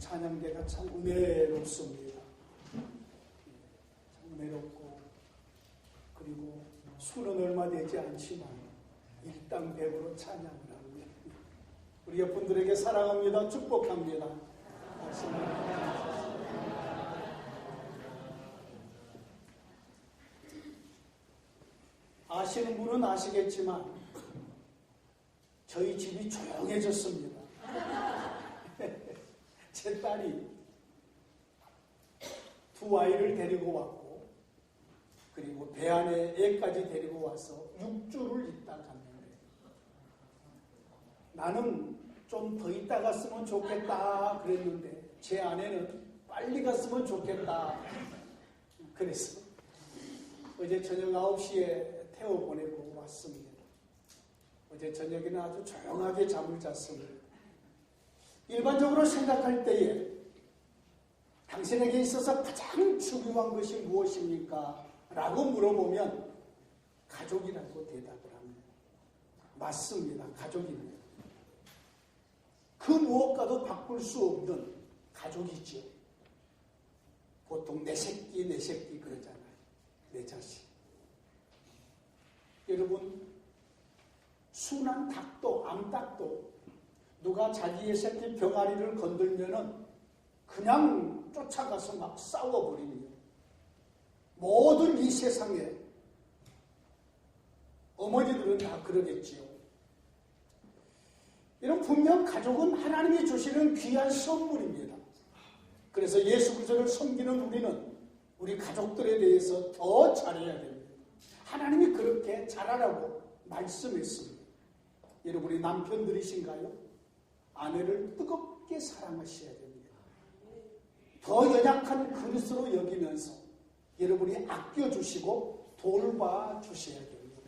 찬양대가 참 은혜롭습니다. 참 은혜롭고, 그리고 수는 얼마 되지 않지만 일당백으로 찬양을 합니다. 우리 옆분들에게 사랑합니다. 축복합니다. 아시는 분은 아시겠지만 저희 집이 조용해졌습니다. 제 딸이 두 아이를 데리고 왔고, 그리고 배 안에 애까지 데리고 와서 6주를 있다 갔는데, 나는 좀 더 있다 갔으면 좋겠다 그랬는데 제 아내는 빨리 갔으면 좋겠다 그랬어. 어제 저녁 9시에 태워보내고 왔습니다. 어제 저녁에는 아주 조용하게 잠을 잤습니다. 일반적으로 생각할 때에 당신에게 있어서 가장 중요한 것이 무엇입니까? 라고 물어보면 가족이라고 대답을 합니다. 맞습니다. 가족입니다. 그 무엇과도 바꿀 수 없는 가족이죠. 보통 내 새끼 그러잖아요. 내 자식. 여러분, 순한 닭도 암닭도 누가 자기의 새끼 병아리를 건들면은 그냥 쫓아가서 막 싸워버립니다. 모든 이 세상에 어머니들은 다 그러겠지요. 이런 분명 가족은 하나님이 주시는 귀한 선물입니다. 그래서 예수 그리스도를 섬기는 우리는 우리 가족들에 대해서 더 잘해야 됩니다. 하나님이 그렇게 잘하라고 말씀했습니다. 여러분이 남편들이신가요? 아내를 뜨겁게 사랑하셔야 됩니다. 더 연약한 그릇으로 여기면서 여러분이 아껴주시고 돌봐주셔야 됩니다.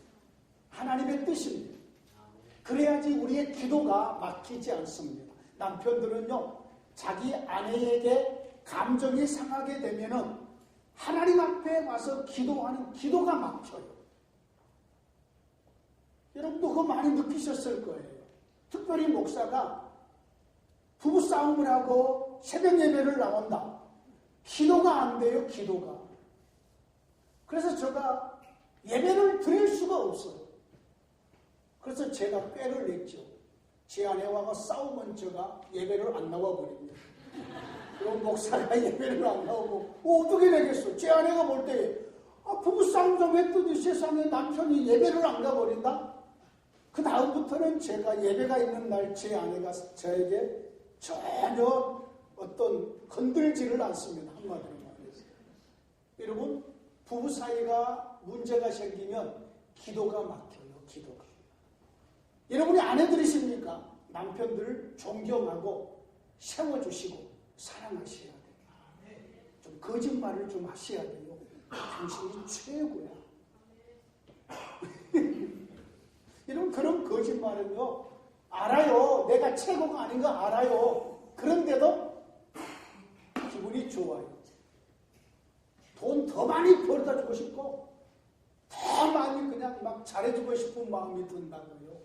하나님의 뜻입니다. 그래야지 우리의 기도가 막히지 않습니다. 남편들은요, 자기 아내에게 감정이 상하게 되면은 하나님 앞에 와서 기도하는 기도가 막혀요. 여러분도 그거 많이 느끼셨을 거예요. 특별히 목사가 부부싸움을 하고 새벽 예배를 나온다. 기도가 안 돼요, 기도가. 그래서 제가 예배를 드릴 수가 없어요. 그래서 제가 꾀를 냈죠. 제 아내와 싸우면 제가 예배를 안 나와버립니다. 그럼 목사가 예배를 안 나오고 어떻게 되겠어? 제 아내가 볼 때 부부싸움도 왜 또 이 세상에 남편이 예배를 안 가버린다? 그 다음부터는 제가 예배가 있는 날 제 아내가 저에게 전혀 어떤 건들지를 않습니다. 한마디로 말해서. 여러분, 부부 사이가 문제가 생기면 기도가 막혀요. 기도가. 여러분이 아내들이십니까? 남편들을 존경하고 세워주시고 사랑하셔야 돼요. 좀 거짓말을 좀 하셔야 돼요. 당신이 최고야. 여러분, 그런 거짓말은요, 알아요. 내가 최고가 아닌 거 알아요. 그런데도 기분이 좋아요. 돈 더 많이 벌다 주고 싶고 더 많이 그냥 막 잘해주고 싶은 마음이 든다고요.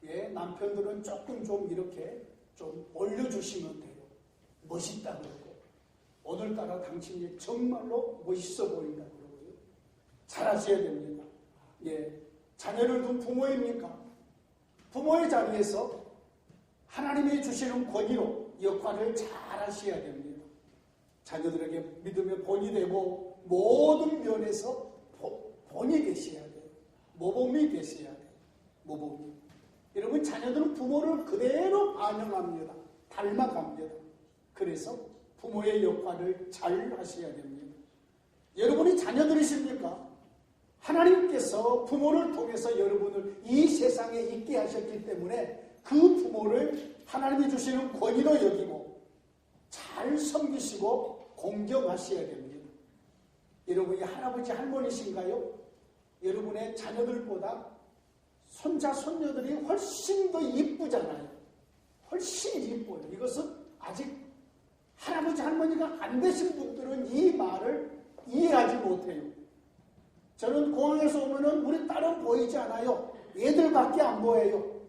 예, 남편들은 조금 좀 이렇게 좀 올려주시면 돼요. 멋있다 그러고 오늘따라 당신이 정말로 멋있어 보인다 그러고요. 잘하셔야 됩니다. 예, 자녀를 둔 부모입니까? 부모의 자리에서 하나님이 주시는 권위로 역할을 잘 하셔야 됩니다. 자녀들에게 믿음의 본이 되고 모든 면에서 본이 되셔야 돼요. 모범이 되셔야 돼요. 모범이. 여러분, 자녀들은 부모를 그대로 반영합니다. 닮아갑니다. 그래서 부모의 역할을 잘 하셔야 됩니다. 여러분이 자녀들이십니까? 하나님께서 부모를 통해서 여러분을 이 세상에 있게 하셨기 때문에 그 부모를 하나님이 주시는 권위로 여기고 잘 섬기시고 공경하셔야 됩니다. 여러분이 할아버지 할머니신가요? 여러분의 자녀들보다 손자 손녀들이 훨씬 더 이쁘잖아요. 훨씬 이뻐요. 이것은 아직 할아버지 할머니가 안 되신 분들은 이 말을 이해하지 못해요. 저는 공항에서 오면은 우리 딸은 보이지 않아요. 얘들밖에 안 보여요.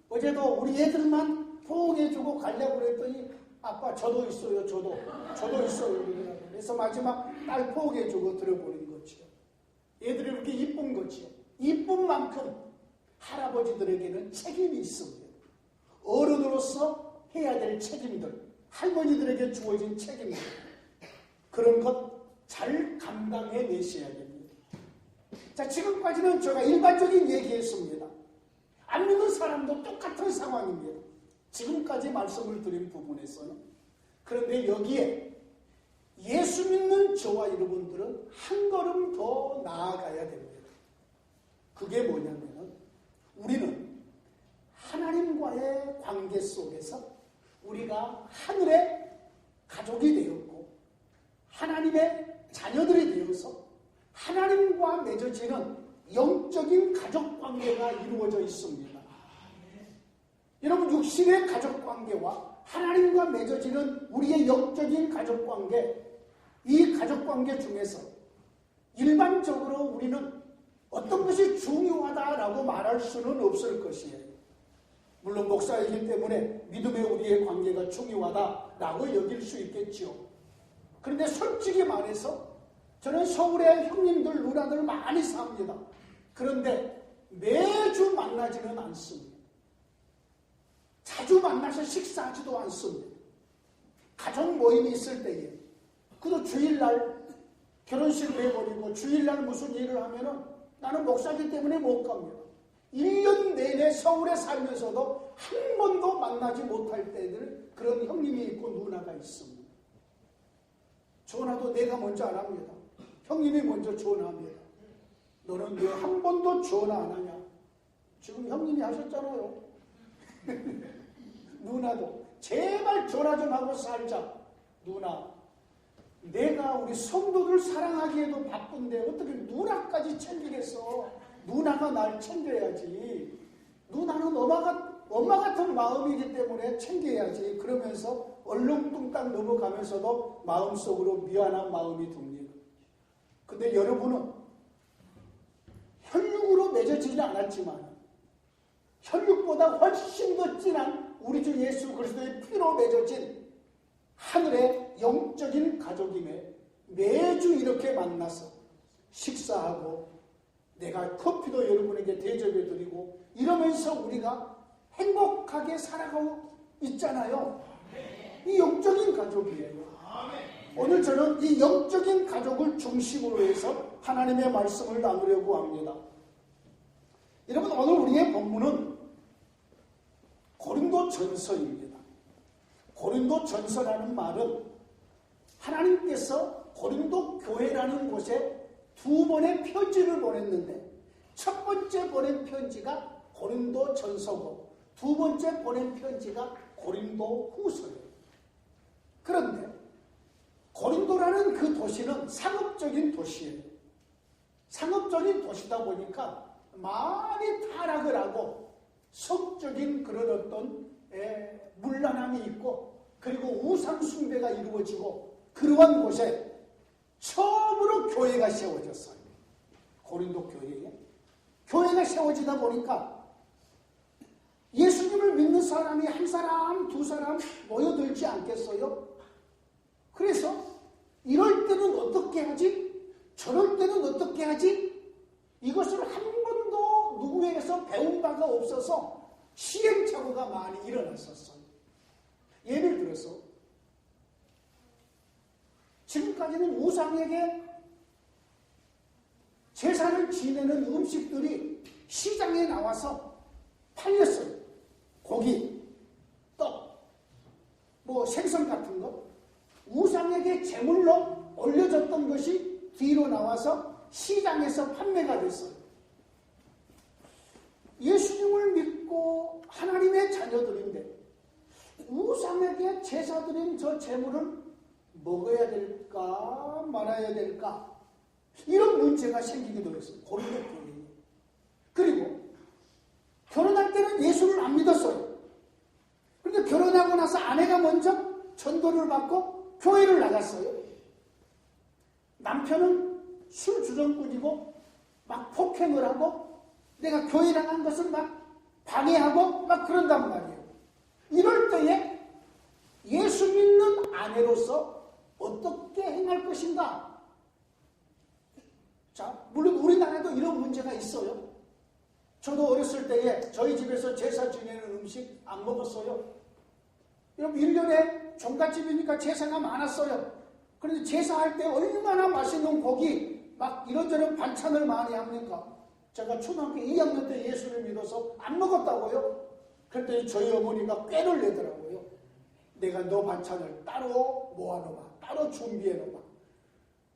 어제도 우리 애들만 포옹해주고 가려고 그랬더니 아빠 저도 있어요. 저도 있어요. 그래서 마지막 딸 포기해주고 들어보는 거죠. 애들이 이렇게 이쁜 거죠. 이쁜 만큼 할아버지들에게는 책임이 있습니다. 어른으로서 해야 될 책임들, 할머니들에게 주어진 책임들, 그런 것 잘 감당해 내셔야 됩니다. 자, 지금까지는 제가 일반적인 얘기했습니다. 안 믿는 사람도 똑같은 상황입니다. 지금까지 말씀을 드린 부분에서는. 그런데 여기에 예수 믿는 저와 여러분들은 한 걸음 더 나아가야 됩니다. 그게 뭐냐면은 우리는 하나님과의 관계 속에서 우리가 하늘의 가족이 되었고 하나님의 자녀들이 되어서 하나님과 맺어지는 영적인 가족관계가 이루어져 있습니다. 여러분, 육신의 가족관계와 하나님과 맺어지는 우리의 영적인 가족관계, 이 가족관계 중에서 일반적으로 우리는 어떤 것이 중요하다라고 말할 수는 없을 것이에요. 물론 목사이기 때문에 믿음의 우리의 관계가 중요하다라고 여길 수 있겠죠. 그런데 솔직히 말해서 저는 서울에 형님들, 누나들 많이 삽니다. 그런데 매주 만나지는 않습니다. 자주 만나서 식사하지도 않습니다. 가족 모임이 있을 때에 그도 주일날 결혼식을 해버리고 주일날 무슨 일을 하면은 나는 목사이기 때문에 못 갑니다. 1년 내내 서울에 살면서도 한 번도 만나지 못할 때들 그런 형님이 있고 누나가 있습니다. 전화도 내가 먼저 안 합니다. 형님이 먼저 전화합니다. 너는 왜 한 번도 전화 안 하냐? 지금 형님이 하셨잖아요. 누나도 제발 전화 좀 하고 살자. 누나, 내가 우리 성도들 사랑하기에도 바쁜데 어떻게 누나까지 챙기겠어? 누나가 날 챙겨야지. 누나는 엄마 같은 마음이기 때문에 챙겨야지. 그러면서 얼렁뚱땅 넘어가면서도 마음속으로 미안한 마음이 듭니다. 근데 여러분은 혈육으로 맺어지지 않았지만 혈육보다 훨씬 더 진한 우리 주 예수 그리스도의 피로 맺어진 하늘의 영적인 가족임에 매주 이렇게 만나서 식사하고 내가 커피도 여러분에게 대접해드리고 이러면서 우리가 행복하게 살아가고 있잖아요. 이 영적인 가족이에요. 오늘 저는 이 영적인 가족을 중심으로 해서 하나님의 말씀을 나누려고 합니다. 여러분, 오늘 우리의 본문은 고린도전서입니다. 고린도전서라는 말은 하나님께서 고린도 교회라는 곳에 2번의 편지를 보냈는데 첫 번째 보낸 편지가 고린도전서고 두 번째 보낸 편지가 고린도후서예요. 그런데 고린도라는 그 도시는 상업적인 도시예요. 상업적인 도시다 보니까 많이 타락을 하고 성적인 그런 어떤 문란함이 있고 그리고 우상 숭배가 이루어지고 그러한 곳에 처음으로 교회가 세워졌어요. 고린도 교회에. 교회가 세워지다 보니까 예수님을 믿는 사람이 한 사람, 두 사람 모여들지 않겠어요? 그래서 이럴 때는 어떻게 하지? 저럴 때는 어떻게 하지? 이것을 한 번도 누구에게서 배운 바가 없어서 시행착오가 많이 일어났었어요. 예를 들어서 지금까지는 우상에게 제사를 지내는 음식들이 시장에 나와서 팔렸어요. 고기, 떡, 생선 같은 것. 우상에게 제물로 올려졌던 것이 뒤로 나와서 시장에서 판매가 됐어요. 예수님을 믿고 하나님의 자녀들인데 우상에게 제사 드린 저 제물을 먹어야 될까 말아야 될까 이런 문제가 생기기도 했어요. 고린도 교회에. 그리고 결혼할 때는 예수를 안 믿었어요. 그런데 결혼하고 나서 아내가 먼저 전도를 받고 교회를 나갔어요. 남편은 술 주정꾼이고 막 폭행을 하고 내가 교회 나간 것을 막 방해하고 막 그런단 말이에요. 이럴 때에 예수 믿는 아내로서 어떻게 행할 것인가? 자, 물론 우리나라도 이런 문제가 있어요. 저도 어렸을 때에 저희 집에서 제사 지내는 음식 안 먹었어요. 여러분 1년에 종갓집이니까 제사가 많았어요. 그런데 제사할 때 얼마나 맛있는 고기 막 이런저런 반찬을 많이 합니까? 제가 초등학교 2학년 때 예수를 믿어서 안 먹었다고요. 그랬더니 저희 어머니가 꾀를 내더라고요. 내가 너 반찬을 따로 모아놓아, 따로 준비해놓아.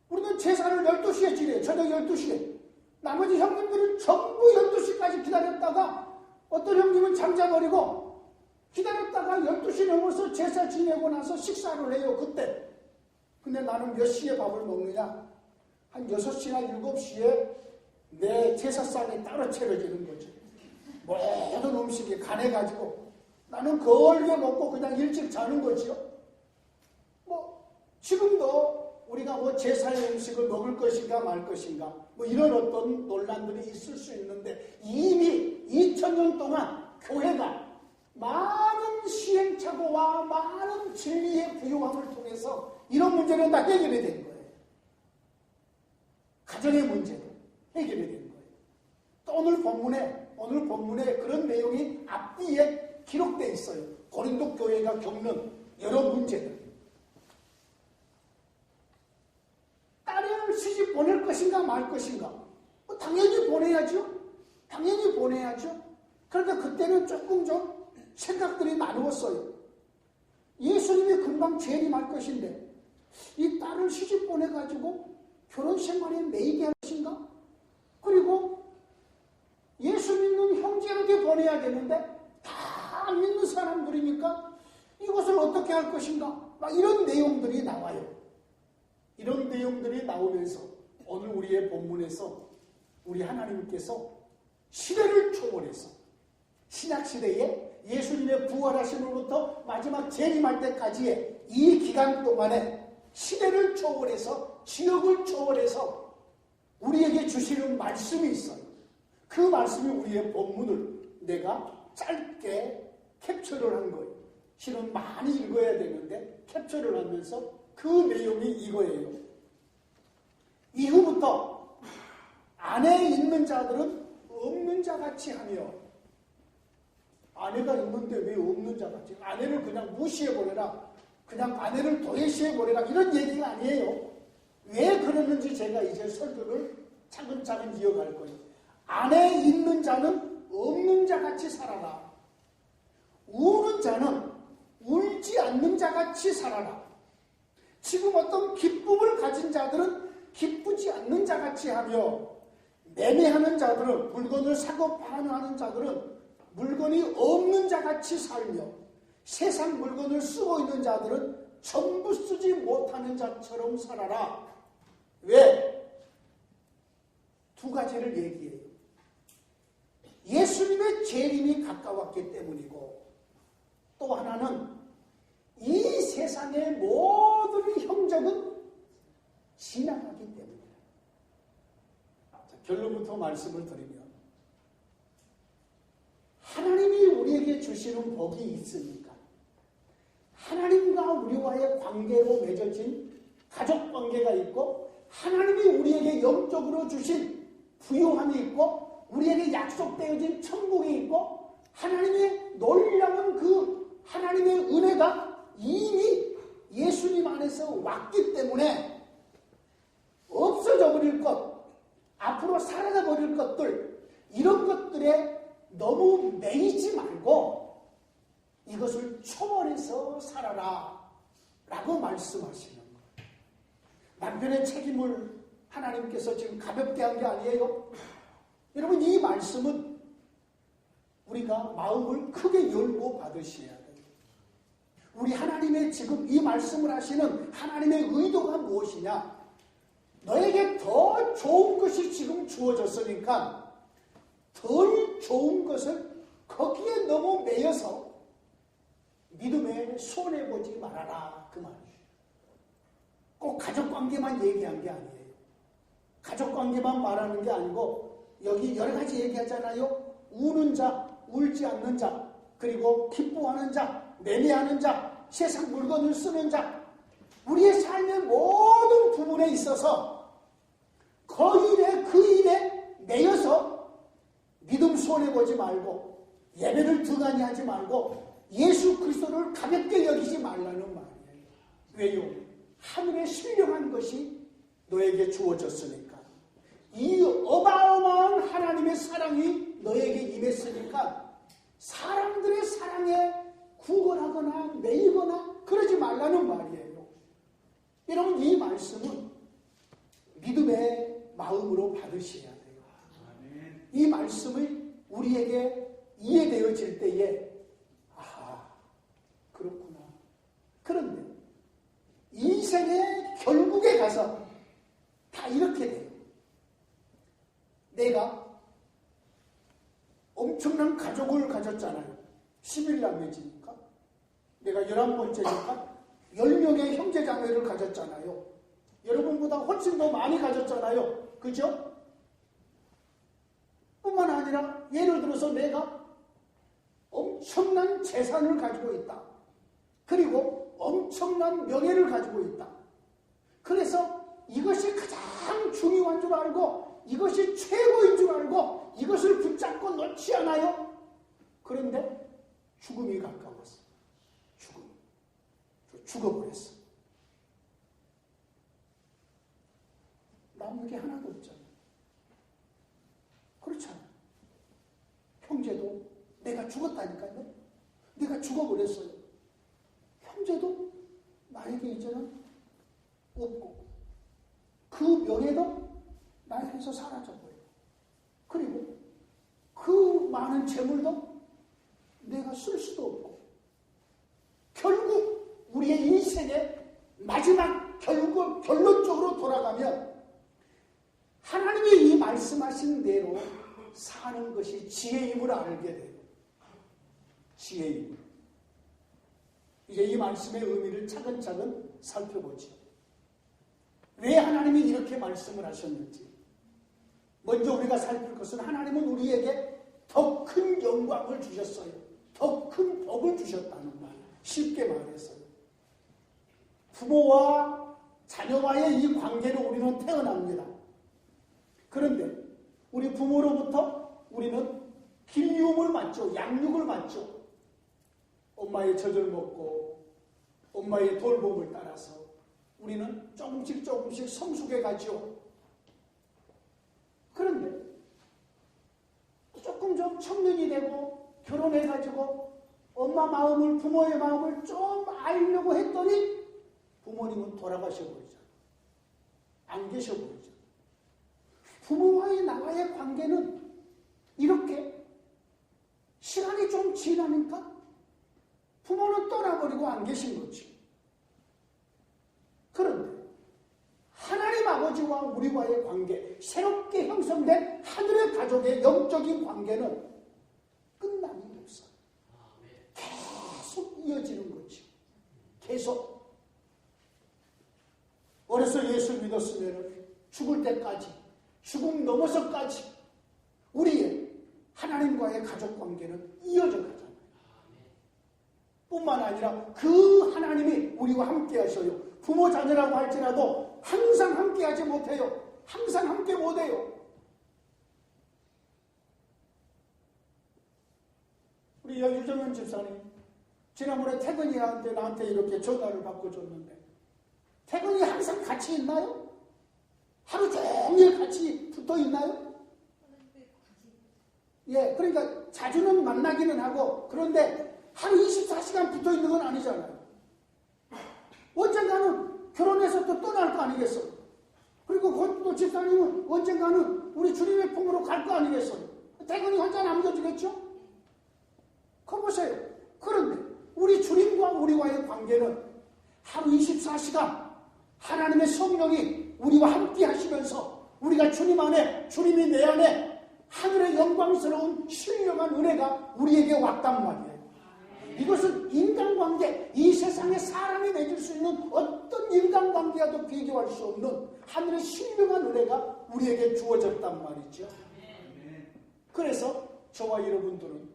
우리는 제사를 12시에 지내요. 저녁 12시에. 나머지 형님들은 전부 12시까지 기다렸다가 어떤 형님은 잠자버리고 기다렸다가 12시 넘어서 제사 지내고 나서 식사를 해요. 그때. 근데 나는 몇 시에 밥을 먹느냐? 한 6시나 7시에 내 제사상이 따로 차려지는 거죠. 모든 음식이 간해가지고 나는 걸게 먹고 그냥 일찍 자는 거지요. 지금도 우리가 제사의 음식을 먹을 것인가 말 것인가 이런 어떤 논란들이 있을 수 있는데 이미 2000년 동안 교회가 많은 시행착오와 많은 진리의 부요함을 통해서 이런 문제는 다 해결이 된 거예요. 가정의 문제도 해결이 된 거예요. 또 오늘 본문에 그런 내용이 앞뒤에 기록되어 있어요. 고린도 교회가 겪는 여러 문제들. 딸을 시집 보낼 것인가 말 것인가? 당연히 보내야죠. 당연히 보내야죠. 그런데 그때는 조금 좀 생각들이 나누었어요. 예수님이 금방 재림할 것인데 이 딸을 시집 보내가지고 결혼 생활에 매이게 할 것인가? 그리고 예수 믿는 형제한테 보내야겠는데 다 안 믿는 사람들이니까 이것을 어떻게 할 것인가? 막 이런 내용들이 나와요. 이런 내용들이 나오면서 오늘 우리의 본문에서 우리 하나님께서 시대를 초월해서 신약시대에 예수님의 부활하심으로부터 마지막 재림할 때까지의 이 기간 동안에 시대를 초월해서 지역을 초월해서 우리에게 주시는 말씀이 있어요. 그 말씀이 우리의 본문을 내가 짧게 캡처를 한 거예요. 실은 많이 읽어야 되는데 캡처를 하면서 그 내용이 이거예요. 이후부터 안에 있는 자들은 없는 자같이 하며 아내가 있는데 왜 없는 자같이? 아내를 그냥 무시해버려라. 그냥 아내를 도외시해버려라. 이런 얘기가 아니에요. 왜 그러는지 제가 이제 설교를 차근차근 이어갈 거예요. 안에 있는 자는 없는 자같이 살아라. 우는 자는 울지 않는 자같이 살아라. 지금 어떤 기쁨을 가진 자들은 기쁘지 않는 자같이 하며 매매하는 자들은 물건을 사고 파는 자들은 물건이 없는 자같이 살며 세상 물건을 쓰고 있는 자들은 전부 쓰지 못하는 자처럼 살아라. 왜? 두 가지를 얘기해요. 예수님의 재림이 가까웠기 때문이고 또 하나는 이 세상의 모든 형적은 지나가기 때문이에요. 결론부터 말씀을 드리면 하나님이 우리에게 주시는 복이 있으니까 하나님과 우리와의 관계로 맺어진 가족 관계가 있고 하나님이 우리에게 영적으로 주신 부요함이 있고 우리에게 약속되어진 천국이 있고 하나님의 놀라운 그 하나님의 은혜가 이미 예수님 안에서 왔기 때문에 없어져 버릴 것, 앞으로 사라져 버릴 것들 이런 것들에 너무 매이지 말고 이것을 초월해서 살아라 라고 말씀하시는 거예요. 남편의 책임을 하나님께서 지금 가볍게 한 게 아니에요. 여러분 이 말씀은 우리가 마음을 크게 열고 받으셔야 돼요. 우리 하나님의 지금 이 말씀을 하시는 하나님의 의도가 무엇이냐? 너에게 더 좋은 것이 지금 주어졌으니까 덜 좋은 것을 거기에 너무 매여서 믿음에 손해보지 말아라 그 말이에요. 꼭 가족관계만 얘기한 게 아니에요. 가족관계만 말하는 게 아니고 여기 여러 가지 얘기하잖아요. 우는 자, 울지 않는 자, 그리고 기뻐하는 자, 매매하는 자 세상 물건을 쓰는 자, 우리의 삶의 모든 부분에 있어서 그 일에 매여서 믿음 손해보지 말고 예배를 등한히 하지 말고 예수 그리스도를 가볍게 여기지 말라는 말이에요. 왜요? 하늘의 신령한 것이 너에게 주어졌으니까. 이 어마어마한 하나님의 사랑이 너에게 임했으니까 사람들의 사랑에 구걸하거나 매이거나 그러지 말라는 말이에요. 여러분, 이 말씀은 믿음의 마음으로 받으셔야 돼요. 이 말씀이 우리에게 이해되어질 때에 그렇구나. 그런데 인생의 결국에 가서 다 이렇게 돼요. 내가 엄청난 가족을 가졌잖아요. 11남매지니까. 내가 11번째니까 10명의 형제자매를 가졌잖아요. 여러분보다 훨씬 더 많이 가졌잖아요. 그죠? 뿐만 아니라 예를 들어서 내가 엄청난 재산을 가지고 있다. 그리고 엄청난 명예를 가지고 있다. 그래서 이것이 가장 중요한 줄 알고 이것이 최고인 줄 알고 이것을 붙잡고 놓지 않아요. 그런데 죽음이 가까웠어. 죽어버렸어. 남는 게 하나도 없잖아. 그렇잖아. 형제도 내가 죽었다니까요. 내가 죽어버렸어요. 형제도 나에게 이제는 없고 그 명예도 나에게서 사라져버려요. 그리고 그 많은 재물도 내가 쓸 수도 없고 결국 우리의 인생의 마지막 결론적으로 돌아가면 하나님이 이 말씀하신 대로 사는 것이 지혜임을 알게 돼요. 지혜임. 이제 이 말씀의 의미를 차근차근 살펴보죠. 왜 하나님이 이렇게 말씀을 하셨는지. 먼저 우리가 살필 것은 하나님은 우리에게 더 큰 영광을 주셨어요. 더 큰 복을 주셨다는 말. 쉽게 말해서요. 부모와 자녀와의 이 관계로 우리는 태어납니다. 그런데 우리 부모로부터 우리는 길리움을 맞죠. 양육을 맞죠. 엄마의 젖을 먹고 엄마의 돌봄을 따라서 우리는 조금씩 성숙해 가죠. 그런데 조금 좀 청년이 되고 결혼해가지고 엄마 마음을, 부모의 마음을 좀 알려고 했더니 부모님은 돌아가셔버리죠. 안 계셔버리죠. 부모와의 나와의 관계는 이렇게 시간이 좀 지나니까 부모는 떠나버리고 안 계신 거지. 그런데 하나님 아버지와 우리와의 관계, 새롭게 형성된 하늘의 가족의 영적인 관계는 끝남이 없어요. 계속 이어지는 거지. 계속. 어려서 예수 믿었으면 죽을 때까지, 죽음 넘어서까지 우리의 하나님과의 가족 관계는 이어져 가잖아요. 뿐만 아니라 그 하나님이 우리와 함께 하셔요. 부모 자녀라고 할지라도 항상 함께 하지 못해요. 항상 함께 못해요. 우리 유정현 집사님 지난번에 태근이한테 나한테 이렇게 전화를 바꿔줬는데 태근이 항상 같이 있나요? 하루 종일 같이 붙어 있나요? 예, 그러니까 자주는 만나기는 하고 그런데 하루 24시간 붙어 있는 건 아니잖아요. 언젠가는 결혼해서 또 떠날 거 아니겠어? 그리고 또 집사님은 언젠가는 우리 주님의 품으로 갈 거 아니겠어요? 태근이 혼자 남겨지겠죠? 그거 보세요. 그런데 우리 주님과 우리와의 관계는 하루 24시간 하나님의 성령이 우리와 함께 하시면서 우리가 주님 안에, 주님이 내 안에 하늘의 영광스러운 신령한 은혜가 우리에게 왔단 말이에요. 이것은 인간관계, 이 세상에 사람이 맺을 수 있는 어떤 인간관계와도 비교할 수 없는 하늘의 신령한 은혜가 우리에게 주어졌단 말이죠. 그래서 저와 여러분들은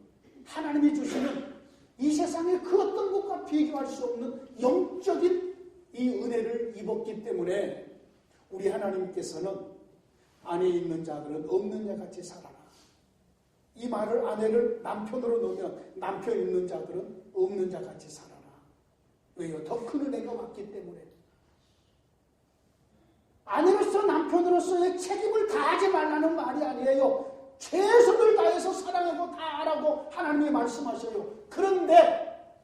하나님이 주시는 이 세상에 그 어떤 것과 비교할 수 없는 영적인 이 은혜를 입었기 때문에 우리 하나님께서는 안에 있는 자들은 없는 자 같이 살아라. 이 말을 아내를 남편으로 놓으면 남편 있는 자들은 없는 자 같이 살아라. 왜요? 더 큰 은혜가 왔기 때문에. 아내로서 남편으로서의 책임을 다하지 말라는 말이 아니에요. 최선을 다해서 사랑하고 다 하라고 하나님이 말씀하셔요. 그런데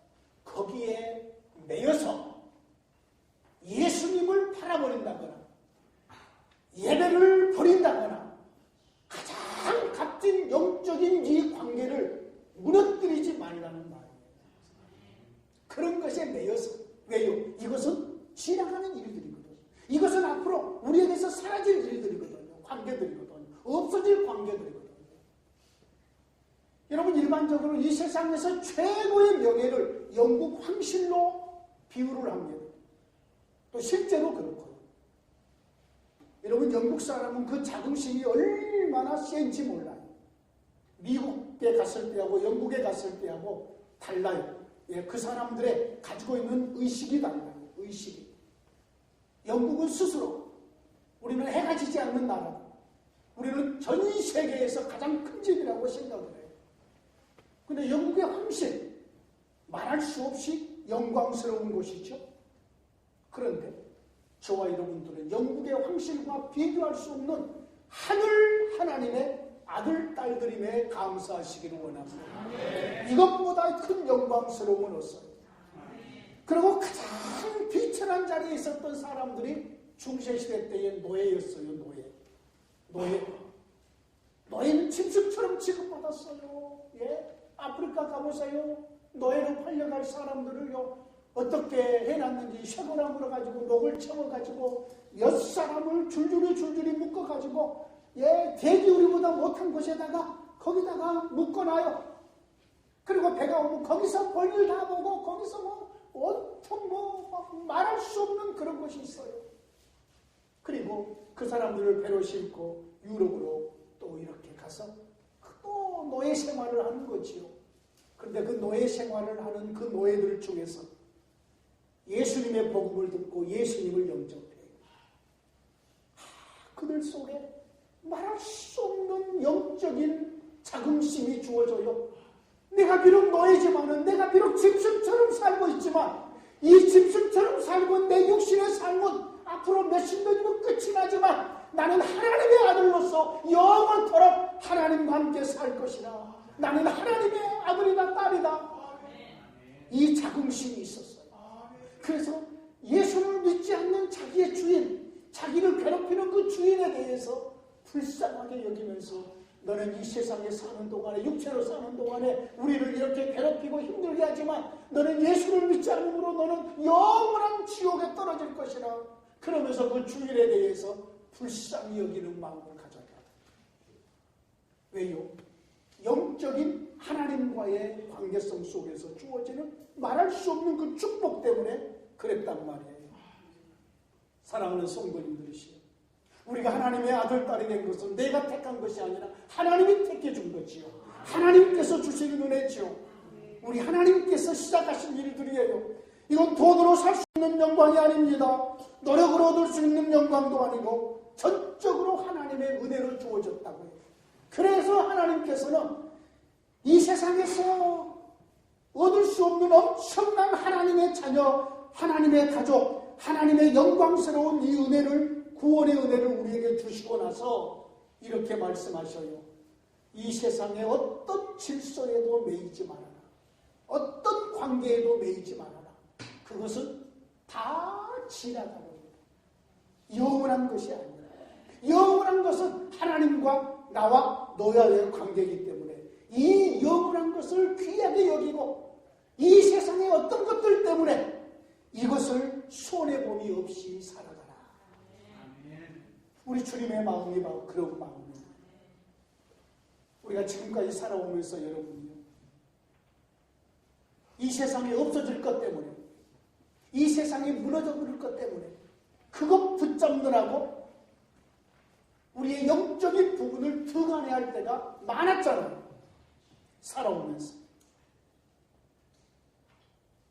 거기에 매여서 예수님을 팔아버린다거나 예배를 버린다거나 가장 값진 영적인 이 관계를 무너뜨리지 말라는 말이에요. 그런 것에 매여서. 왜요? 이것은 지나가는 일들이거든요. 이것은 앞으로 우리에게서 사라질 일들이거든요. 관계들이거든요. 없어질 관계들이거든요. 여러분, 일반적으로 이 세상에서 최고의 명예를 영국 황실로 비유를 합니다. 또 실제로 그렇고요. 여러분, 영국 사람은 그 자긍심이 얼마나 센지 몰라요. 미국에 갔을 때하고 영국에 갔을 때하고 달라요. 예, 그 사람들의 가지고 있는 의식이 달라요. 의식이. 영국은 스스로 우리는 해가 지지 않는 나라. 우리는 전 세계에서 가장 큰 집이라고 생각을 해요. 근데 영국의 황실, 말할 수 없이 영광스러운 곳이죠. 그런데 저와 여러분들은 영국의 황실과 비교할 수 없는 하늘 하나님의 아들, 딸들임에 감사하시기를 원합니다. 이것보다 큰 영광스러움은 없어요. 그리고 가장 비천한 자리에 있었던 사람들이 중세시대 때의 노예였어요. 노예는 짐승처럼 취급받았어요. 예? 아프리카 가보세요. 노예로 팔려갈 사람들을요, 어떻게 해놨는지 쇠고랑으로 가지고 녹을 채워가지고 몇 사람을 줄줄이 묶어가지고, 예, 대기 우리보다 못한 곳에다가 거기다가 묶어놔요. 그리고 배가 오면 거기서 볼일 다 보고 거기서 온통 말할 수 없는 그런 곳이 있어요. 그리고 그 사람들을 배로 싣고 유럽으로 또 이렇게 가서 또 노예 생활을 하는 거지요. 그런데 그 노예 생활을 하는 그 노예들 중에서 예수님의 복음을 듣고 예수님을 영접해요. 그들 속에 말할 수 없는 영적인 자긍심이 주어져요. 내가 비록 노예지만은, 내가 비록 짐승처럼 살고 있지만, 이 짐승처럼 살고 내 육신의 삶은 앞으로 몇십 년이면 끝이 나지만 나는 하나님의 아들로서 영원토록 하나님과 함께 살 것이라. 나는 하나님의 아들이다, 딸이다. 이 자긍심이 있었어요. 그래서 예수를 믿지 않는 자기의 주인, 자기를 괴롭히는 그 주인에 대해서 불쌍하게 여기면서, 너는 이 세상에 사는 동안에, 육체로 사는 동안에 우리를 이렇게 괴롭히고 힘들게 하지만 너는 예수를 믿지 않으므로 너는 영원한 지옥에 떨어질 것이라. 그러면서 그 주인에 대해서 불쌍히 여기는 마음을 가져야 합니다. 왜요? 영적인 하나님과의 관계성 속에서 주어지는 말할 수 없는 그 축복 때문에 그랬단 말이에요. 사랑하는 성도님들이시여, 우리가 하나님의 아들, 딸이 된 것은 내가 택한 것이 아니라 하나님이 택해 준 거지요. 하나님께서 주신 은혜지요. 우리 하나님께서 시작하신 일들이에요. 이건 돈으로 살 수 있는 영광이 아닙니다. 노력으로 얻을 수 있는 영광도 아니고 전적으로 하나님의 은혜로 주어졌다고요. 그래서 하나님께서는 이 세상에서 얻을 수 없는 엄청난 하나님의 자녀, 하나님의 가족, 하나님의 영광스러운 이 은혜를, 구원의 은혜를 우리에게 주시고 나서 이렇게 말씀하셔요. 이 세상의 어떤 질서에도 매이지 말아라. 어떤 관계에도 매이지 말아라. 그것은 다 지나가버립니다. 영원한 것이 아니라, 영원한 것은 하나님과 나와 너와의 관계이기 때문에 이 영원한 것을 귀하게 여기고 이 세상의 어떤 것들 때문에 이것을 손해봄이 없이 살아가라. 우리 주님의 마음이 바로 그런 마음입니다. 우리가 지금까지 살아오면서 여러분요, 이 세상이 없어질 것 때문에, 이 세상이 무너져 버릴 것 때문에 그것 붙잡느라고 우리의 영적인 부분을 등한해할 때가 많았잖아요. 살아오면서.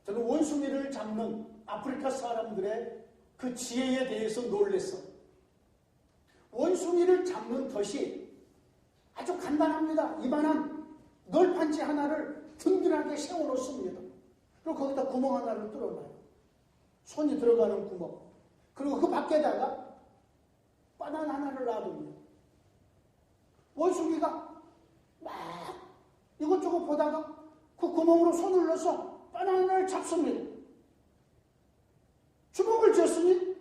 저는 원숭이를 잡는 아프리카 사람들의 그 지혜에 대해서 놀랐어요. 원숭이를 잡는 덫이 아주 간단합니다. 이만한 널판지 하나를 든든하게 세워놓습니다. 그리고 거기다 구멍 하나를 뚫어놔요. 손이 들어가는 구멍. 그리고 그 밖에다가 바나나 하나를 놔둡니다. 원숭이가 막 이것저것 보다가 그 구멍으로 손을 넣어서 바나나를 잡습니다. 주먹을 쥐었으니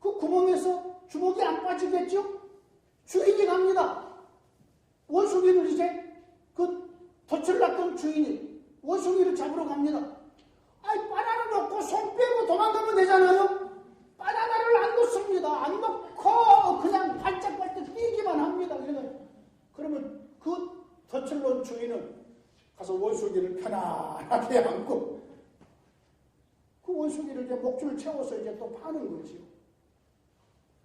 그 구멍에서 주먹이 안 빠지겠죠? 주인이 갑니다. 원숭이를 이제 그 덫을 놨던 주인이 원숭이를 잡으러 갑니다. 아이, 바나나 넣고 손 빼고 도망가면 되잖아요. 바나나를 안 넣습니다. 안 넣고 그냥 발짝발짝 뛰기만 합니다. 그러면 그 덫을 놓은 주인은 가서 원숭이를 편안하게 안고 그 원숭이를 이제 목줄을 채워서 이제 또 파는 거지요.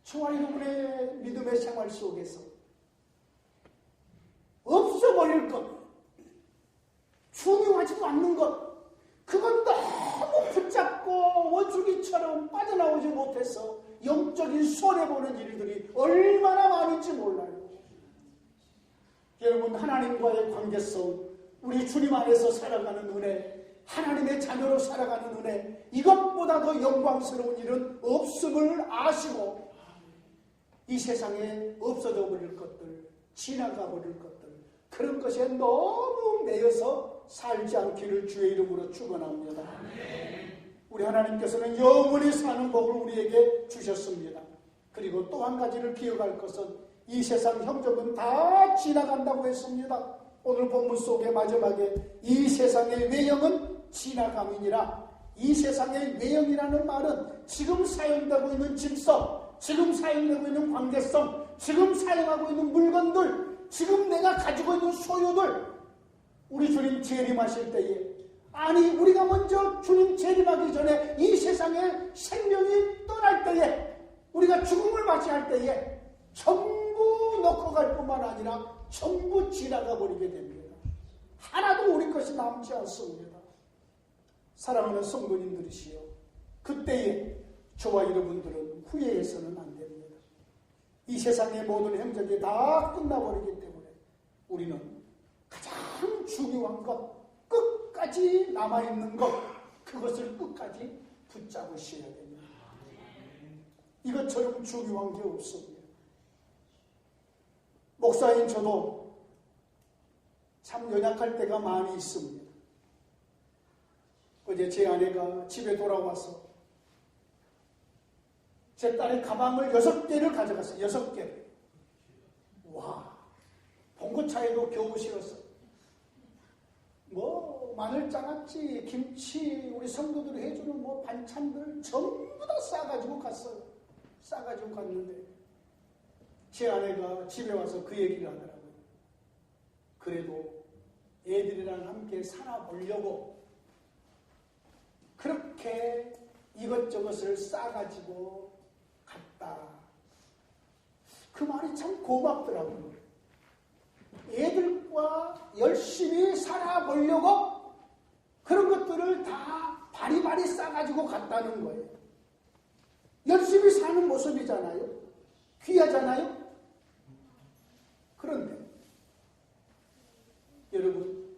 저와 여러분의 믿음의 생활 속에서 없어버릴 것, 중요하지도 않는 것, 그건 너무 붙잡고 원숭이처럼 빠져나오지 못해서 영적인 손해보는 일들이 얼마나 많은지 몰라요. 여러분, 하나님과의 관계성, 우리 주님 안에서 살아가는 은혜, 하나님의 자녀로 살아가는 은혜, 이것보다 더 영광스러운 일은 없음을 아시고 이 세상에 없어져 버릴 것들, 지나가 버릴 것들, 그런 것에 너무 매여서 살지 않기를 주의 이름으로 축원합니다. 우리 하나님께서는 영원히 사는 복을 우리에게 주셨습니다. 그리고 또 한 가지를 기억할 것은 이 세상 형적은 다 지나간다고 했습니다. 오늘 본문 속의 마지막에 이 세상의 외형은 지나감이니라. 이 세상의 외형이라는 말은 지금 사용되고 있는 질서, 지금 사용되고 있는 관계성, 지금 사용하고 있는 물건들, 지금 내가 가지고 있는 소유들, 우리 주님 재림하실 때에, 아니 우리가 먼저 주님 재림하기 전에 이 세상에 생명이 떠날 때에, 우리가 죽음을 맞이할 때에 전부 놓고 갈 뿐만 아니라 전부 지나가 버리게 됩니다. 하나도 우리 것이 남지 않습니다. 사랑하는 성도님들이시여, 그때에 저와 여러분들은 후회해서는 안 됩니다. 이 세상의 모든 행적이 다 끝나버리기 때문에 우리는 가장 중요한 것, 끝까지 남아있는 것, 그것을 끝까지 붙잡으셔야 됩니다. 이것처럼 중요한 게 없습니다. 목사인 저도 참 연약할 때가 많이 있습니다. 어제 제 아내가 집에 돌아와서 제 딸의 가방을 6개를 가져갔어요. 6개를. 와, 봉고차에도 겨우 실었어요. 뭐 마늘장아찌, 김치, 우리 성도들이 해주는 뭐 반찬들 전부 다 싸가지고 갔어요. 싸가지고 갔는데 제 아내가 집에 와서 그 얘기를 하더라고요. 그래도 애들이랑 함께 살아보려고 그렇게 이것저것을 싸가지고 갔다. 그 말이 참 고맙더라고요. 애들과 열심히 살아보려고 그런 것들을 다 바리바리 싸가지고 갔다는 거예요. 열심히 사는 모습이잖아요. 귀하잖아요. 그런데 여러분,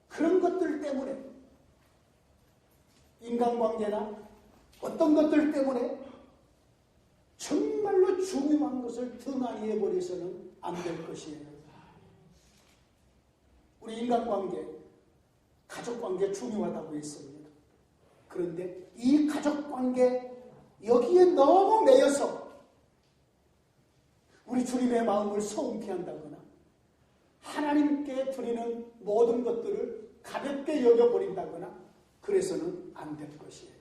그런 것들 때문에 인간관계나 어떤 것들 때문에 정말로 중요한 것을 등한히 해버려서는 안 될 것이에요. 우리 인간관계, 가족관계 중요하다고 했습니다. 그런데 이 가족관계 여기에 너무 매여서 우리 주님의 마음을 서운케 한다거나 하나님께 드리는 모든 것들을 가볍게 여겨버린다거나 그래서는 안 될 것이에요.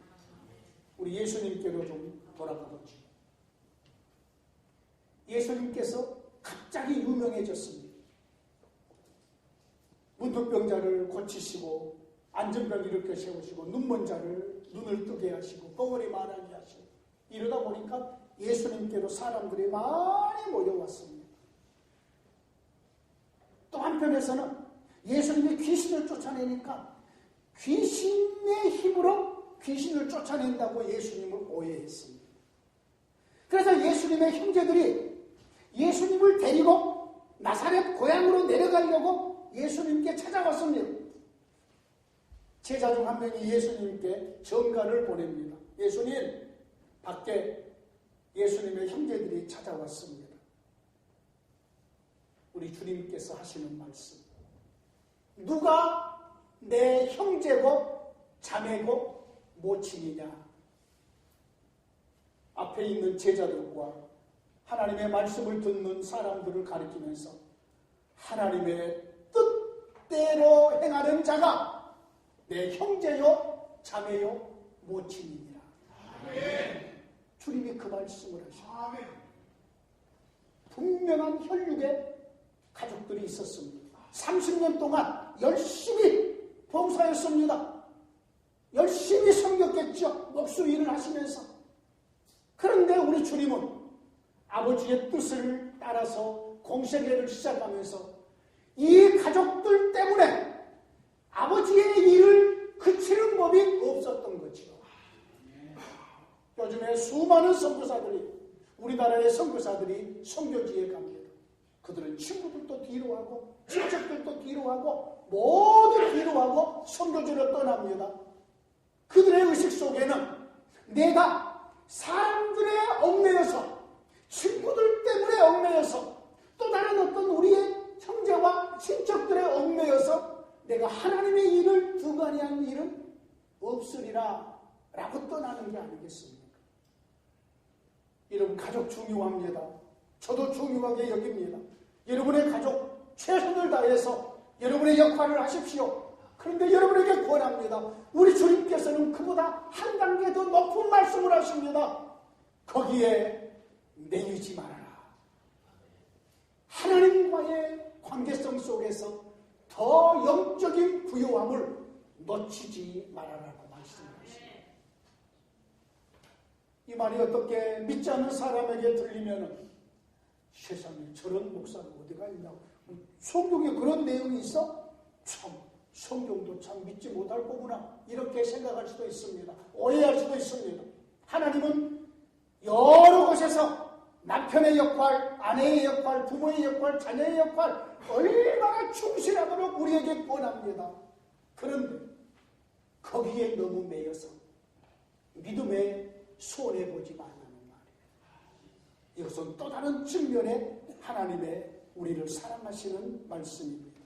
우리 예수님께로 좀 돌아가 보죠. 예수님께서 갑자기 유명해졌습니다. 문둥병자를 고치시고 안전병 일으켜 세우시고 눈먼 자를 눈을 뜨게 하시고 벙어리 말하게 하시고 이러다 보니까 예수님께로 사람들이 많이 모여왔습니다. 또 한편에서는 예수님이 귀신을 쫓아내니까 귀신의 힘으로 귀신을 쫓아낸다고 예수님을 오해했습니다. 그래서 예수님의 형제들이 예수님을 데리고 나사렛 고향으로 내려가려고 예수님께 찾아왔습니다. 제자 중 한 명이 예수님께 전가를 보냅니다. 예수님, 밖에 예수님의 형제들이 찾아왔습니다. 우리 주님께서 하시는 말씀. 누가 내 형제고 자매고 모친이냐? 앞에 있는 제자들과 하나님의 말씀을 듣는 사람들을 가리키면서 하나님의 뜻대로 행하는 자가 내 형제요 자매요 모친이니라. 주님이 그 말씀을 하십니다. 분명한 혈육의 가족들이 있었습니다. 30년 동안 열심히 봉사했습니다. 열심히 섬겼겠죠. 목수 일을 하시면서. 그런데 우리 주님은 아버지의 뜻을 따라서 공생애를 시작하면서 이 가족들 때문에 아버지의 일을 그치는 법이 없었던 거죠. 요즘에 수많은 선교사들이, 우리나라의 선교사들이 선교지에 갑니다. 그들은 친구들도 뒤로하고 친척들도 뒤로하고 모두 뒤로하고 선교지를 떠납니다. 그들의 의식 속에는 내가 사람들의 얽매여서, 친구들 때문에 얽매여서, 또 다른 어떤 우리의 형제와 친척들의 얽매여서 내가 하나님의 일을 두가니 한 일은 없으리라 라고 떠나는 게 아니겠습니까? 여러분, 가족 중요합니다. 저도 중요하게 여깁니다. 여러분의 가족 최선을 다해서 여러분의 역할을 하십시오. 그런데 여러분에게 권합니다. 우리 주님께서는 그보다 한 단계 더 높은 말씀을 하십니다. 거기에 매이지 말아라. 하나님과의 관계성 속에서 더 영적인 부요함을 놓치지 말아라고 말씀하십니다. 이 말이 어떻게 믿지 않는 사람에게 들리면 세상에 저런 목사가 어디가 있냐고, 성경에 그런 내용이 있어? 참 성경도 참 믿지 못할 거구나, 이렇게 생각할 수도 있습니다. 오해할 수도 있습니다. 하나님은 여러 곳에서 남편의 역할, 아내의 역할, 부모의 역할, 자녀의 역할 얼마나 충실하도록 우리에게 권합니다. 그런데 거기에 너무 매여서 믿음에 손해보지 말라는 말이에요. 이것은 또 다른 측면의 하나님의 우리를 사랑하시는 말씀입니다.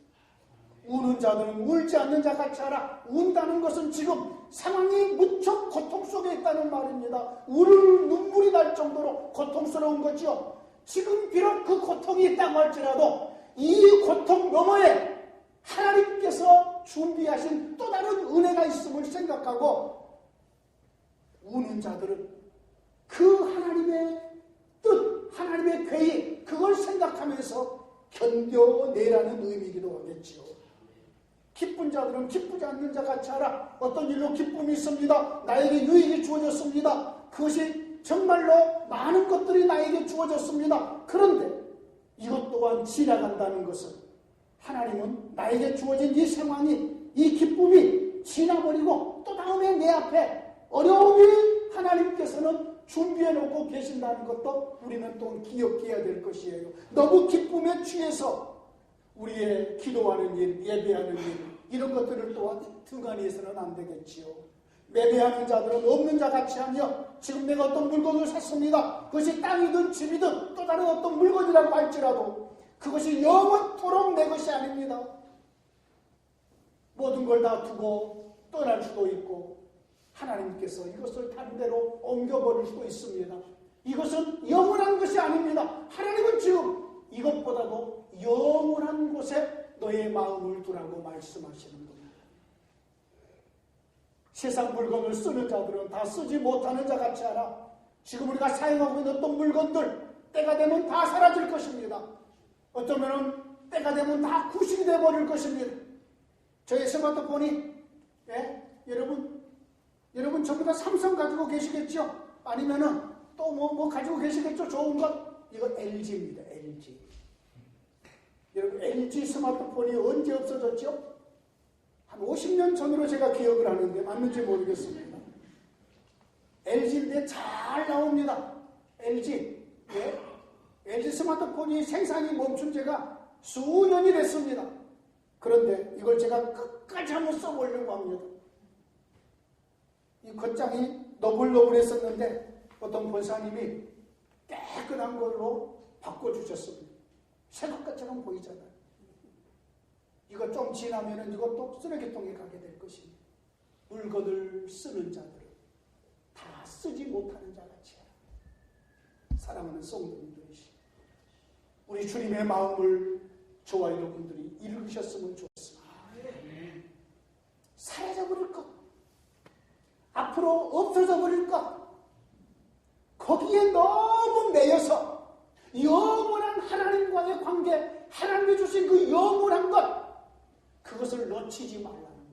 우는 자들은 울지 않는 자 같이 하라. 운다는 것은 지금 상황이 무척 고통 속에 있다는 말입니다. 울을 눈물이 날 정도로 고통스러운 거죠. 지금 비록 그 고통이 있다고 할지라도 이 고통 너머에 하나님께서 준비하신 또 다른 은혜가 있음을 생각하고 우는 자들은 그 하나님의 뜻, 하나님의 계획, 그걸 생각하면서 견뎌내라는 의미이기도 하겠지요. 기쁜 자들은 기쁘지 않는 자 같이 하라. 어떤 일로 기쁨이 있습니다. 나에게 유익이 주어졌습니다. 그것이 정말로 많은 것들이 나에게 주어졌습니다. 그런데 이것 또한 지나간다는 것은 하나님은 나에게 주어진 이 상황이, 이 기쁨이 지나버리고 또 다음에 내 앞에 어려움이 하나님께서는 준비해 놓고 계신다는 것도 우리는 또 기억해야 될 것이에요. 너무 기쁨에 취해서 우리의 기도하는 일, 예배하는 일, 이런 것들을 또한 등한히 해서는 안 되겠지요. 매매하는 자들은 없는 자 같이 하며 지금 내가 어떤 물건을 샀습니다. 그것이 땅이든 집이든 또 다른 어떤 물건이라고 할지라도 그것이 영원토록 내 것이 아닙니다. 모든 걸 다 두고 떠날 수도 있고 하나님께서 이것을 다른 데로 옮겨버릴 수도 있습니다. 이것은 영원한 것이 아닙니다. 하나님은 지금 이것보다도 영원한 곳에 너의 마음을 두라고 말씀하시는 겁니다. 세상 물건을 쓰는 자들은 다 쓰지 못하는 자 같이 하라. 지금 우리가 사용하고 있는 어떤 물건들 때가 되면 다 사라질 것입니다. 어쩌면 때가 되면 다 구식이 되어버릴 것입니다. 저희 스마트폰이 여러분 전부 다 삼성 가지고 계시겠죠? 아니면은 또 뭐 가지고 계시겠죠? 좋은 것? 이거 LG입니다. LG. 여러분 LG 스마트폰이 언제 없어졌죠? 한 50년 전으로 제가 기억을 하는데 맞는지 모르겠습니다. LG인데 잘 나옵니다. LG. 예? LG 스마트폰이 생산이 멈춘 지가 수년이 됐습니다. 그런데 이걸 제가 끝까지 한번 써보려고 합니다. 이 겉장이 너블너블했었는데 어떤 권사님이 깨끗한 걸로 바꿔주셨습니다. 새것처럼 보이잖아요. 이거 좀 지나면은 이것도 쓰레기통에 가게 될 것입니다. 물건을 쓰는 자들은 다 쓰지 못하는 자같이 해라. 사랑하는 성도님들이시, 우리 주님의 마음을 저와 여러분들이 읽으셨으면 좋겠습니다. 사라져버릴 것, 앞으로 없어져버릴 것, 거기에 너무 매여서 영원한 하나님과의 관계, 하나님이 주신 그 영원한 것, 그것을 놓치지 말라는 말이에요.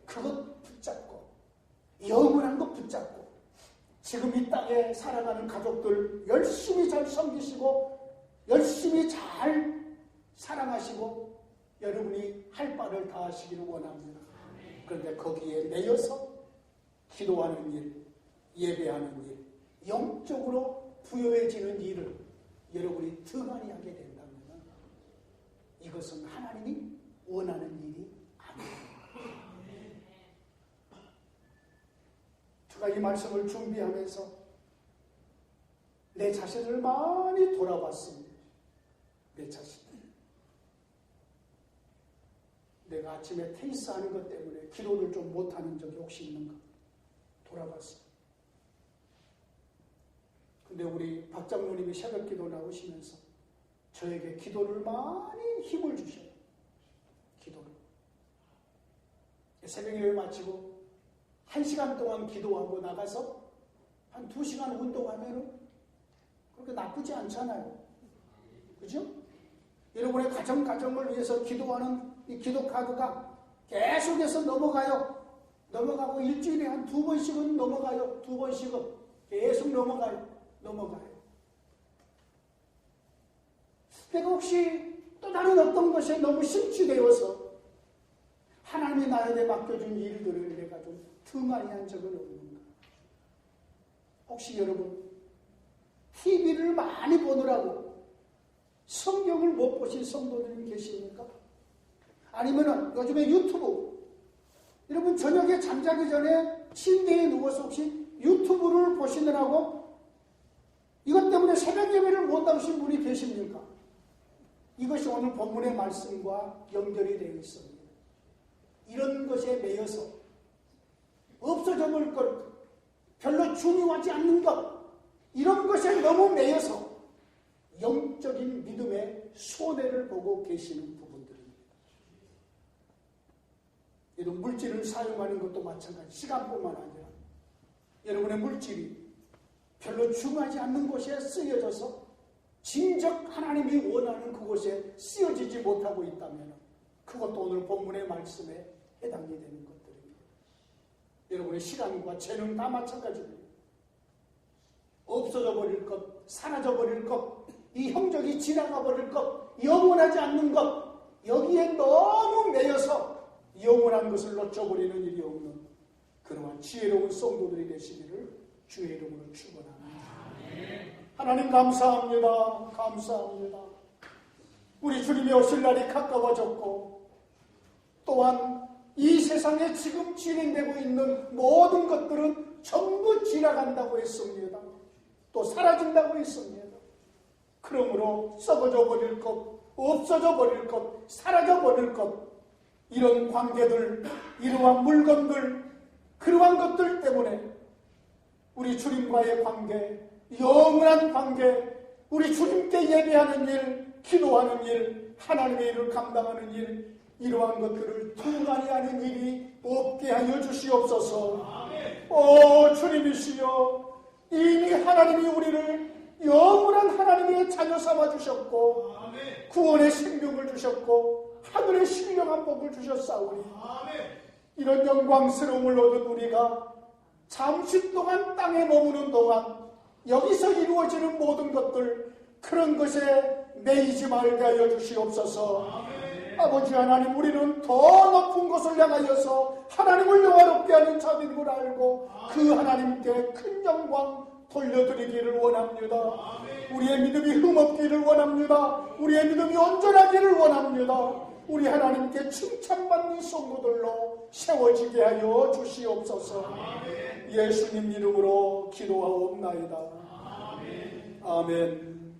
그것 붙잡고, 영원한 것 붙잡고, 지금 이 땅에 살아가는 가족들 열심히 잘 섬기시고 열심히 잘 사랑하시고 여러분이 할 바를 다 하시기를 원합니다. 그런데 거기에 매여서 기도하는 일, 예배하는 일, 영적으로 부여해지는 일을 여러분이 등한히 하게 된다면 이것은 하나님이 원하는 일이 아니에요. 제가 이 말씀을 준비하면서 내 자신을 많이 돌아봤습니다. 내 자신. 내가 아침에 테니스하는 것 때문에 기도를 좀 못하는 적이 혹시 있는가 돌아봤습니다. 근데 우리 박 장로님이 새벽 기도 나오시면서 저에게 기도를 많이 힘을 주셔요. 기도를. 새벽 예배 마치고 1시간 동안 기도하고 나가서 한 2시간 운동하면 그렇게 나쁘지 않잖아요. 그죠? 여러분의 가정을 위해서 기도하는 이 기도 카드가 계속해서 넘어가고 일주일에 한 2번씩은 넘어가요. 2번씩은 계속 넘어가요. 내가 혹시 또 다른 어떤 것에 너무 심취되어서 하나님이 나에게 맡겨준 일들을 내가 좀 등한히 한 적은 없는가? 혹시 여러분 TV를 많이 보느라고 성경을 못 보신 성도들이 계십니까? 아니면은 요즘에 유튜브, 여러분 저녁에 잠자기 전에 침대에 누워서 혹시 유튜브를 보시느라고 이것 때문에 새벽 예배를 못 나오신 분이 계십니까? 이것이 오늘 본문의 말씀과 연결이 되어 있습니다. 이런 것에 매여서 없어져 버릴 것, 별로 중요하지 않는 것, 이런 것에 너무 매여서 영적인 믿음의 손해를 보고 계시는 부분들입니다. 이런 물질을 사용하는 것도 마찬가지, 시간뿐만 아니라 여러분의 물질이 별로 중요하지 않는 곳에 쓰여져서 진정 하나님이 원하는 그곳에 쓰여지지 못하고 있다면 그것도 오늘 본문의 말씀에 해당이 되는 것들입니다. 여러분의 시간과 재능 다 마찬가지입니다. 없어져 버릴 것, 사라져 버릴 것, 이 형적이 지나가 버릴 것, 영원하지 않는 것, 여기에 너무 매여서 영원한 것을 놓쳐버리는 일이 없는 그러한 지혜로운 성도들이 되시기를 주의 이름으로 축원합니다. 하나님 감사합니다. 우리 주님이 오실 날이 가까워졌고 또한 이 세상에 지금 진행되고 있는 모든 것들은 전부 지나간다고 했습니다. 또 사라진다고 했습니다. 그러므로 썩어져 버릴 것, 없어져 버릴 것, 사라져 버릴 것, 이런 관계들, 이러한 물건들, 그러한 것들 때문에 우리 주님과의 관계, 영원한 관계, 우리 주님께 예배하는 일, 기도하는 일, 하나님의 일을 감당하는 일, 이러한 것들을 등한히 하는 일이 없게 하여 주시옵소서. 오 주님이시여, 이미 하나님이 우리를 영원한 하나님의 자녀 삼아 주셨고 구원의 생명을 주셨고 하늘의 신령한 복을 주셨사오니 이런 영광스러움을 얻은 우리가 잠시 동안 땅에 머무는 동안 여기서 이루어지는 모든 것들, 그런 것에 매이지 말게 하여 주시옵소서. 아버지 하나님, 우리는 더 높은 곳을 향하여서 하나님을 영화롭게 하는 자들인 걸 알고 그 하나님께 큰 영광 돌려드리기를 원합니다. 우리의 믿음이 흠없기를 원합니다. 우리의 믿음이 온전하기를 원합니다. 우리 하나님께 칭찬받는 성도들로 세워지게 하여 주시옵소서. 예수님 이름으로 기도하옵나이다. 아멘.